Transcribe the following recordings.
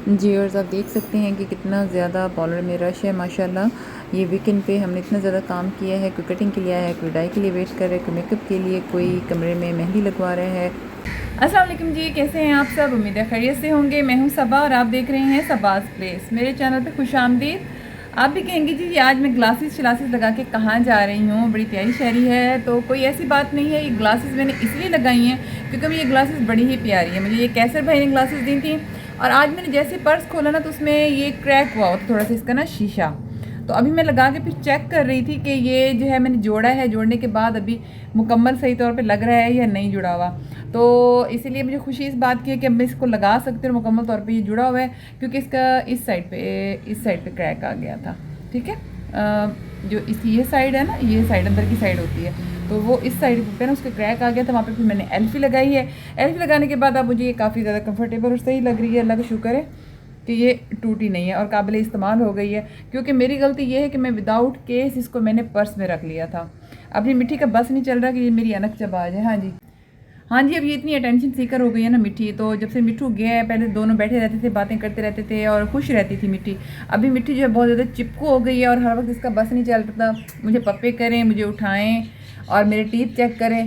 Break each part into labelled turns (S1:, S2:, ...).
S1: जी और आप देख सकते हैं कि कितना ज़्यादा पार्लर में रश है माशाल्लाह। ये वीकेंड पे हमने इतना ज़्यादा काम किया है, कोई कटिंग के लिए आया है, कोई डाई के लिए वेट कर रहा है, कोई मेकअप के लिए, कोई कमरे में मेहंदी लगवा रहा है। अस्सलाम वालेकुम जी, कैसे हैं आप सब? उम्मीद है खैरियत से होंगे। मैं हूं सबा और आप देख रहे हैं सबाज प्लेस। मेरे चैनल पे खुश आमदीद। आप भी कहेंगे जी आज मैं ग्लासेस शलासेस लगा के कहाँ जा रही हूँ, बड़ी प्यारी शहरी है। तो कोई ऐसी बात नहीं है, ये ग्लासेस मैंने इसलिए लगाई हैं क्योंकि मुझे ये ग्लासेस बड़ी ही प्यारी है। मुझे ये कैसर भाई ने ग्लासेस दी थी और आज मैंने जैसे पर्स खोला ना तो उसमें ये क्रैक हुआ था थोड़ा सा इसका ना शीशा। तो अभी मैं लगा के फिर चेक कर रही थी कि ये जो है मैंने जोड़ा है, जोड़ने के बाद अभी मुकम्मल सही तौर पे लग रहा है या नहीं जुड़ा हुआ। तो इसीलिए मुझे खुशी इस बात की है कि अब मैं इसको लगा सकती हूँ, मुकम्मल तौर पे ये जुड़ा हुआ है क्योंकि इसका इस साइड पे क्रैक आ गया था। ठीक है, जो इस ये साइड है ना, ये साइड अंदर की साइड होती है, तो वो इस साइड पे ना उसका क्रैक आ गया था, वहाँ पे फिर मैंने एल्फी लगाई है। एल्फी लगाने के बाद अब मुझे ये काफ़ी ज़्यादा कंफर्टेबल और सही लग रही है। अल्लाह का शुक्र है कि ये टूटी नहीं है और काबिल इस्तेमाल हो गई है। क्योंकि मेरी गलती ये है कि मैं विदाउट केस इसको मैंने पर्स में रख लिया था। अपनी मिट्टी का बस नहीं चल रहा कि ये मेरी अनक चबा जाए। हाँ जी, हाँ जी, अब ये इतनी अटेंशन सीकर हो गई है ना मिट्टी। तो जब से मिट्टू गया है, पहले दोनों बैठे रहते थे, बातें करते रहते थे और खुश रहती थी मिट्टी। अभी मिट्टी जो है बहुत ज़्यादा चिपकू हो गई है और हर वक्त इसका बस नहीं चल रहा। मुझे पप्पे करें, मुझे उठाएं और मेरे टीथ चेक करें।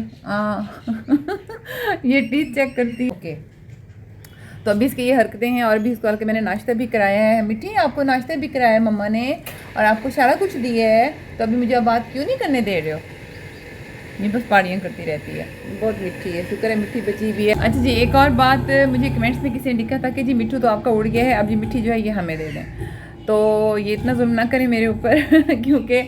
S1: ये टीथ चेक करती ओके। तो अभी इसकी ये हरकतें हैं और भी इसको हल्के मैंने नाश्ता भी कराया है। मिट्टी आपको नाश्ता भी कराया है मम्मा ने और आपको सारा कुछ दिया है, तो अभी मुझे अब बात क्यों नहीं करने दे रहे हो? ये बस पारियाँ करती रहती है। बहुत मिट्टी है, शुक्र है मिट्टी बची हुई है। अच्छा जी, एक और बात, मुझे कमेंट्स में किसी ने लिखा था कि जी मिट्टू तो आपका उड़ गया है, अब ये मिट्टी जो है ये हमें दे दें। तो ये इतना जुल्म ना करें मेरे ऊपर क्योंकि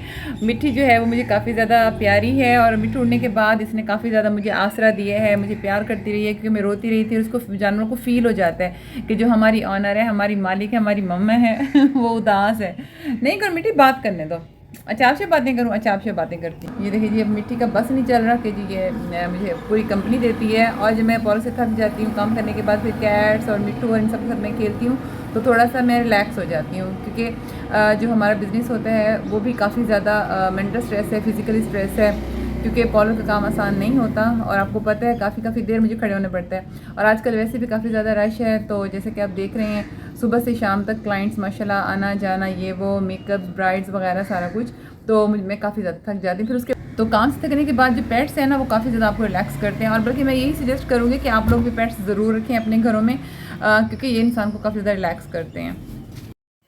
S1: मिट्टी जो है वो मुझे काफ़ी ज़्यादा प्यारी है और मिट्टू उड़ने के बाद इसने काफ़ी ज़्यादा मुझे आसरा दिया है, मुझे प्यार करती रही है क्योंकि मैं रोती रही थी और उसको जानवरों को फ़ील हो जाता है कि जो हमारी ऑनर है, हमारी मालिक है, हमारी मम्मा है वो उदास है। नहीं कर मिट्टी, बात करने दो। अच्छा आपसे बातें करूँ? अच्छा आपसे बातें करती हूँ। ये देखिए जी, अब मिट्टी का बस नहीं चल रहा कि जी ये मुझे पूरी कंपनी देती है और जब मैं पॉल से थक जाती हूँ काम करने के बाद, फिर कैट्स और मिट्टू और इन सब के साथ मैं खेलती हूँ तो थोड़ा सा मैं रिलैक्स हो जाती हूँ। क्योंकि जो हमारा बिज़नेस होता है वो भी काफ़ी ज़्यादा मेंटल स्ट्रेस है, फिज़िकली स्ट्रेस है क्योंकि पॉलर का काम आसान नहीं होता और आपको पता है काफ़ी देर मुझे खड़े होना पड़ता है। और आजकल वैसे भी काफ़ी ज़्यादा रश है, तो जैसे कि आप देख रहे हैं सुबह से शाम तक क्लाइंट्स माशाल्लाह आना जाना, ये वो मेकअप, ब्राइड्स वगैरह सारा कुछ। तो मैं काफ़ी ज़्यादा थक जाती हूँ। फिर उसके तो काम से थकने के बाद जो पेट्स हैं ना वो काफ़ी ज़्यादा आपको रिलैक्स करते हैं। और बल्कि मैं यही सजेस्ट करूँगी कि आप लोग भी पेट्स ज़रूर रखें अपने घरों में क्योंकि ये इंसान को काफ़ी ज़्यादा रिलैक्स करते हैं।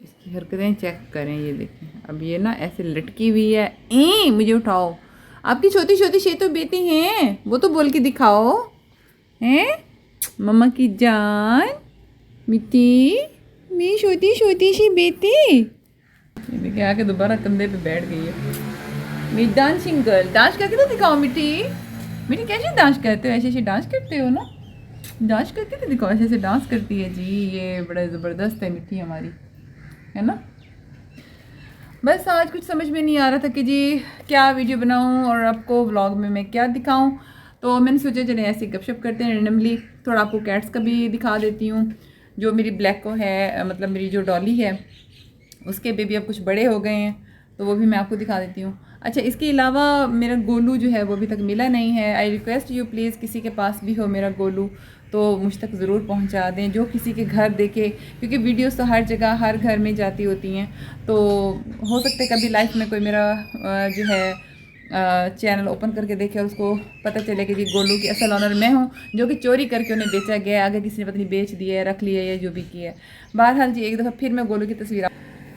S1: इसकी हरकतें चेक करें, ये देखें, अब ये ना ऐसे लटकी हुई है। मुझे उठाओ, आपकी छोटी छोटी शेतु बेटी हैं, वो तो बोल के दिखाओ। हैं मम्मा की जान, मिट्टी, मेरी छोटी छोटी सी बेटी। ये देखिए आके दोबारा कंधे पे बैठ गई है। मेरी डांसिंग गर्ल, डांस करके तो दिखाओ मिट्टी। मिट्टी कैसे डांस करते हो? ऐसे ऐसे डांस करते हो ना, डांस करके तो दिखाओ। ऐसे ऐसे डांस करती है जी, ये बड़ा ज़बरदस्त है मिट्टी हमारी, है ना। बस आज कुछ समझ में नहीं आ रहा था कि जी क्या वीडियो बनाऊं और आपको व्लॉग में मैं क्या दिखाऊं। तो मैंने सोचा चले ऐसे गपशप करते हैं रैंडमली, थोड़ा आपको कैट्स का भी दिखा देती हूँ। जो मेरी ब्लैक को है, मतलब मेरी जो डॉली है उसके बेबी अब कुछ बड़े हो गए हैं, तो वो भी मैं आपको दिखा देती हूँ। अच्छा, इसके अलावा मेरा गोलू जो है वो अभी तक मिला नहीं है। आई रिक्वेस्ट यू प्लीज़, किसी के पास भी हो मेरा गोलू तो मुझ तक ज़रूर पहुंचा दें, जो किसी के घर देखे, क्योंकि वीडियोस तो हर जगह हर घर में जाती होती हैं। तो हो सकता है कभी लाइफ में कोई मेरा जो है चैनल ओपन करके देखे और उसको पता चले कि जी गोलू की असल ऑनर मैं हूँ, जो कि चोरी करके उन्हें बेचा गया, आगे किसी ने पता नहीं बेच दिया है, रख लिया या जो भी किया है। बहरहाल जी, एक दफ़ा फिर मैं गोलू की तस्वीर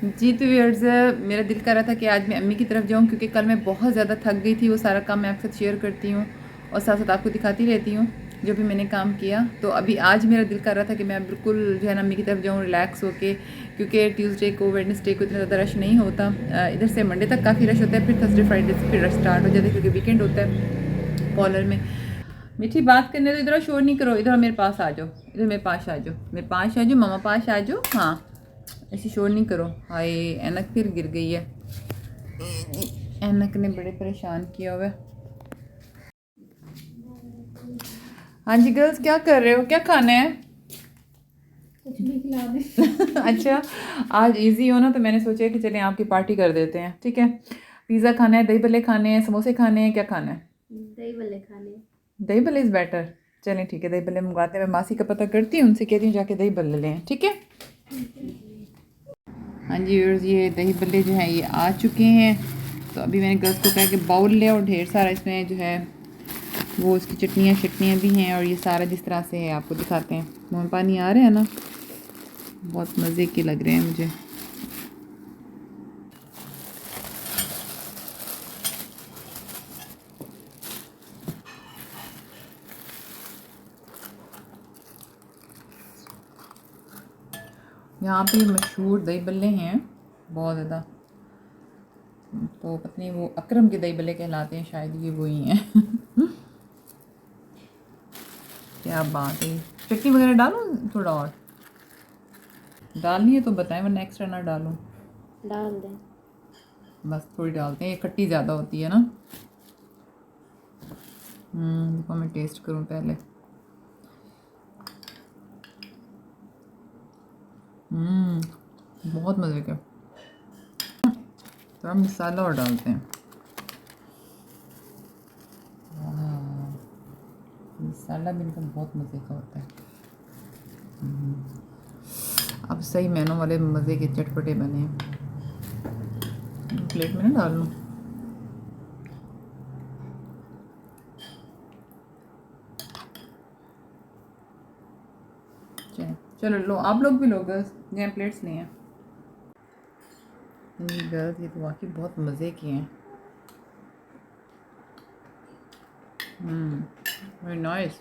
S1: जी तो व्यूअर्स, मेरा दिल कर रहा था कि आज मैं अम्मी की तरफ जाऊं क्योंकि कल मैं बहुत ज़्यादा थक गई थी। वो सारा काम मैं आपके साथ शेयर करती हूँ और साथ साथ आपको दिखाती रहती हूँ जो भी मैंने काम किया। तो अभी आज मेरा दिल कर रहा था कि मैं बिल्कुल जो है ना अम्मी की तरफ जाऊँ रिलैक्स होके, क्योंकि ट्यूसडे को वेडनेसडे को इतना ज़्यादा रश नहीं होता। इधर से मंडे तक काफ़ी रश होता है, फिर थर्सडे फ्राइडे से फिर रश स्टार्ट हो जाता है क्योंकि वीकेंड होता है कॉलर में। मीठी बात करने तो इधर शोर नहीं करो, इधर मेरे पास आ जाओ, इधर मेरे पास आ जाओ, मेरे पास आ जाओ, मामा पास आ जाओ। हाँ, ऐसी शोर नहीं करो। हाय, ऐनक फिर गिर गई है, ऐनक ने बड़े परेशान किया हुआ है। हाँ जी गर्ल्स, क्या कर रहे हो? क्या खाना है?
S2: कुछ भी खिला दे।
S1: अच्छा, आज इजी हो ना तो मैंने सोचा कि चलें आपकी पार्टी कर देते हैं। ठीक है, पिज़्ज़ा खाना है, दही भल्ले खाने हैं, समोसे खाने हैं, क्या खाना है?
S2: दही भल्ले खाने।
S1: दही भल्ले इज़ बेटर। चलें ठीक है, दही भल्ले मंगवाते हैं। मैं मासी का पता करती हूँ, उनसे कहती हूँ जाके दही भल्ले लें। ठीक है, हाँ जी व्यूअर्स, ये दही बल्ले जो हैं ये आ चुके हैं। तो अभी मैंने गर्ल्स को कहा कि बाउल ले और ढेर सारा इसमें जो है वो इसकी चटनियाँ भी हैं। और ये सारा जिस तरह से है आपको दिखाते हैं। मुँह में पानी आ रहा है ना, बहुत मज़े के लग रहे हैं मुझे। यहाँ पे मशहूर दही बल्ले हैं बहुत ज़्यादा। तो पता नहीं वो अकरम के दही बल्ले कहलाते हैं, शायद ये वही हैं। क्या बात है। चटनी वगैरह डालूं थोड़ा और? डालनी है तो बताएं, वरना एक्स्ट्रा ना डालूं।
S2: डाल दें।
S1: बस थोड़ी डालते हैं, ये खट्टी ज़्यादा होती है ना। देखो मैं टेस्ट करूं पहले। बहुत मज़े का। थोड़ा मसाला और डालते हैं। मसाला भी इनका बहुत मज़े का होता है। अब सही मैनों वाले मज़े के चटपटे बने हैं। प्लेट में ना डाल लूँ। चलो लो, आप लोग भी लो गर्ल्स, यहाँ प्लेट्स नहीं हैं। गर्ल्स ये तो वाकई बहुत मज़े की हैं। Very nice.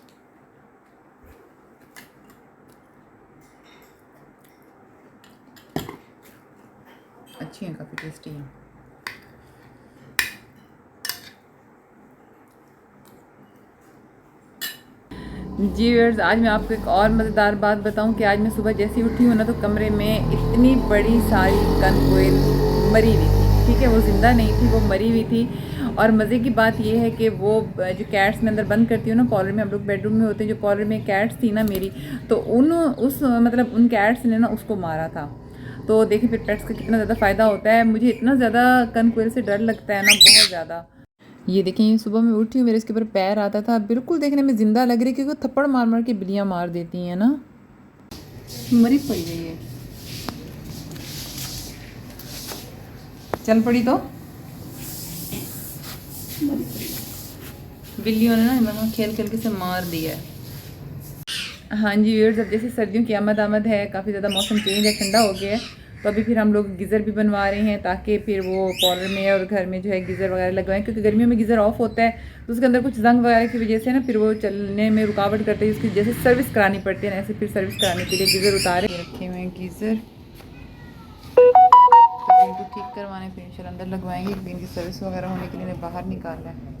S1: अच्छी हैं, काफ़ी टेस्टी हैं। जी व्यूअर्स, आज मैं आपको एक और मज़ेदार बात बताऊं कि आज मैं सुबह जैसे ही उठी हूँ ना, तो कमरे में इतनी बड़ी सारी कनकोयल मरी हुई थी। ठीक है, वो ज़िंदा नहीं थी, वो मरी हुई थी। और मज़े की बात ये है कि वो जो कैट्स में अंदर बंद करती हूँ ना, पॉलर में, हम लोग बेडरूम में होते हैं, जो पॉलर में कैट्स थी ना मेरी, तो उन कैट्स ने ना उसको मारा था। तो देखिए फिर पेट्स का कितना ज़्यादा फ़ायदा होता है। मुझे इतना ज़्यादा कनकोयल से डर लगता है ना, बहुत ज़्यादा। ये देखें, ये सुबह मैं उठी हूँ, मेरे इसके ऊपर पैर आता था, बिल्कुल देखने में ज़िंदा लग रही है, क्योंकि थप्पड़ मार मार के बिल्लियाँ मार देती हैं ना। मरी पड़ी है ये, चल पड़ी तो बिल्लियों ने ना खेल खेल के से मार दिया है। हाँ जी व्यूअर्स, अब जैसे सर्दियों की आमद है, काफ़ी ज़्यादा मौसम चेंज है, ठंडा हो गया है। तो अभी फिर हम लोग गीज़र भी बनवा रहे हैं, ताकि फिर वो पॉलर में और घर में जो है गीज़र वगैरह लगवाएं, क्योंकि गर्मियों में गीज़र ऑफ होता है तो उसके अंदर कुछ जंग वगैरह की वजह से ना फिर वो चलने में रुकावट करते हैं। उसकी जैसे सर्विस करानी पड़ती है ना, ऐसे फिर सर्विस कराने के लिए गीज़र उतारे रखे हुए हैं। गीज़र तो इनको ठीक करवाने फिर इंशाल्लाह अंदर लगवाएंगे, क्योंकि इनकी सर्विस वगैरह होने के लिए बाहर निकालना है।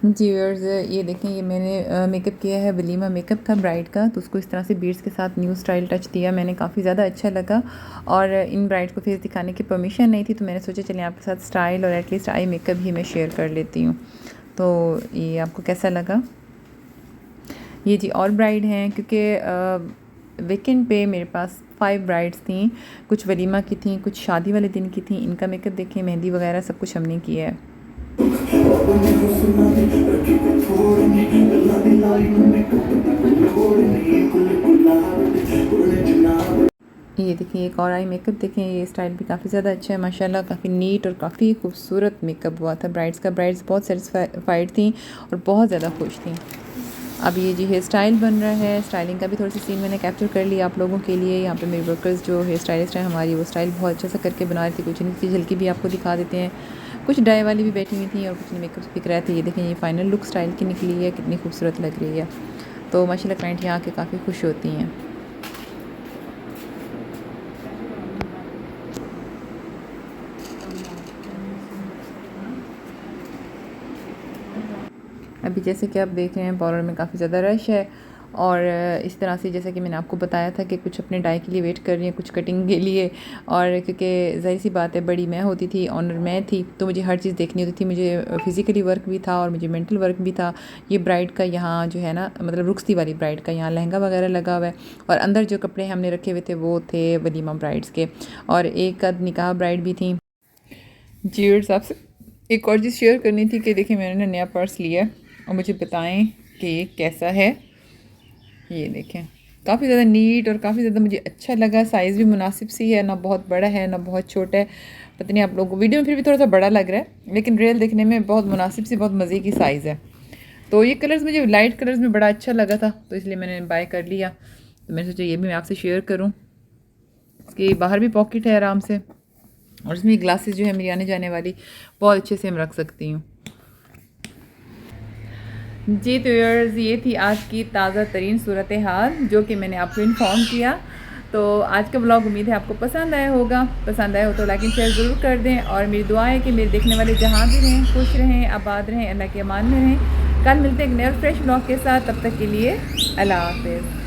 S1: जी व्यूअर्स, ये देखें, ये मैंने मेकअप किया है, वलीमा मेकअप था ब्राइड का, तो उसको इस तरह से बीड्स के साथ न्यू स्टाइल टच दिया मैंने, काफ़ी ज़्यादा अच्छा लगा। और इन ब्राइड को फेस दिखाने की परमिशन नहीं थी, तो मैंने सोचा चलिए आपके साथ स्टाइल और एटलीस्ट आई मेकअप ही मैं शेयर कर लेती हूँ। तो ये आपको कैसा लगा? ये जी और ब्राइड हैं, क्योंकि वीकेंड पे मेरे पास 5 ब्राइड्स थी, कुछ वलीमा की थी, कुछ शादी वाले दिन की थी। इनका मेकअप देखें, मेहंदी वगैरह सब कुछ हमने किया है। ये देखिए एक और आई मेकअप देखें, ये स्टाइल भी काफ़ी ज़्यादा अच्छा है माशाल्लाह, काफ़ी नीट और काफ़ी खूबसूरत मेकअप हुआ था ब्राइड्स का। ब्राइड्स बहुत सेटिस्फाइड थी और बहुत ज़्यादा खुश थी। अब ये जी हेयर स्टाइल बन रहा है, स्टाइलिंग का भी थोड़ी सी सीन मैंने कैप्चर कर लिया आप लोगों के लिए। यहाँ पे मेरे वर्कर्स जो हेयर स्टाइलिस्ट हैं हमारी, वो स्टाइल बहुत अच्छा सा करके बना रही थी। कुछ नहीं चीज़ हल्की भी आपको दिखा देते हैं, कुछ डाई वाली भी बैठी हुई थी और कुछ मेकअप भी कराए थे। ये देखें, ये फाइनल लुक स्टाइल की निकली है, कितनी खूबसूरत लग रही है। तो माशाल्लाह क्लाइंट यहाँ आके काफ़ी खुश होती हैं। अभी जैसे कि आप देख रहे हैं पार्लर में काफ़ी ज़्यादा रश है, और इस तरह से जैसा कि मैंने आपको बताया था कि कुछ अपने डाई के लिए वेट कर रही हैं, कुछ कटिंग के लिए। और क्योंकि ज़ाहिर सी बात है, बड़ी मैं होती थी, ऑनर मैं थी, तो मुझे हर चीज़ देखनी होती थी। मुझे फिज़िकली वर्क भी था और मुझे मेंटल वर्क भी था। ये ब्राइड का यहाँ जो है ना, मतलब रुखसती वाली ब्राइड का यहाँ लहंगा वगैरह लगा हुआ है, और अंदर जो कपड़े हमने रखे हुए थे वो थे वलीमा ब्राइड्स के, और एक आध निकाह ब्राइड भी थी। जी आपसे एक और चीज़ शेयर करनी थी कि देखिए मैंने नया पर्स लिया और मुझे बताएं कि ये कैसा है। ये देखें, काफ़ी ज़्यादा नीट और काफ़ी ज़्यादा मुझे अच्छा लगा। साइज़ भी मुनासिब सी है, ना बहुत बड़ा है ना बहुत छोटा है। पता नहीं आप लोगों को वीडियो में फिर भी थोड़ा सा बड़ा लग रहा है, लेकिन रियल देखने में बहुत मुनासिब सी, बहुत मज़े की साइज़ है। तो ये कलर्स मुझे लाइट कलर्स में बड़ा अच्छा लगा था, तो इसलिए मैंने बाय कर लिया। तो मैंने सोचा ये भी मैं आपसे शेयर करूँ। इसके बाहर भी पॉकेट है आराम से, और इसमें ग्लासेस जो है मेरी आने जाने वाली बहुत अच्छे से हम रख सकती हूँ। जी तो यार्स, ये थी आज की ताज़ा तरीन सूरत हाल जो कि मैंने आपको इन्फॉर्म किया। तो आज का ब्लॉग उम्मीद है आपको पसंद आया होगा। पसंद आया हो तो लाइक एंड शेयर ज़रूर कर दें, और मेरी दुआ है कि मेरे देखने वाले जहाँ भी रहें खुश रहें, आबाद रहें, अल्लाह के अमान में रहें। कल मिलते हैं एक नए फ्रेश ब्लॉग के साथ, तब तक के लिए अल्लाह हाफ़िज़।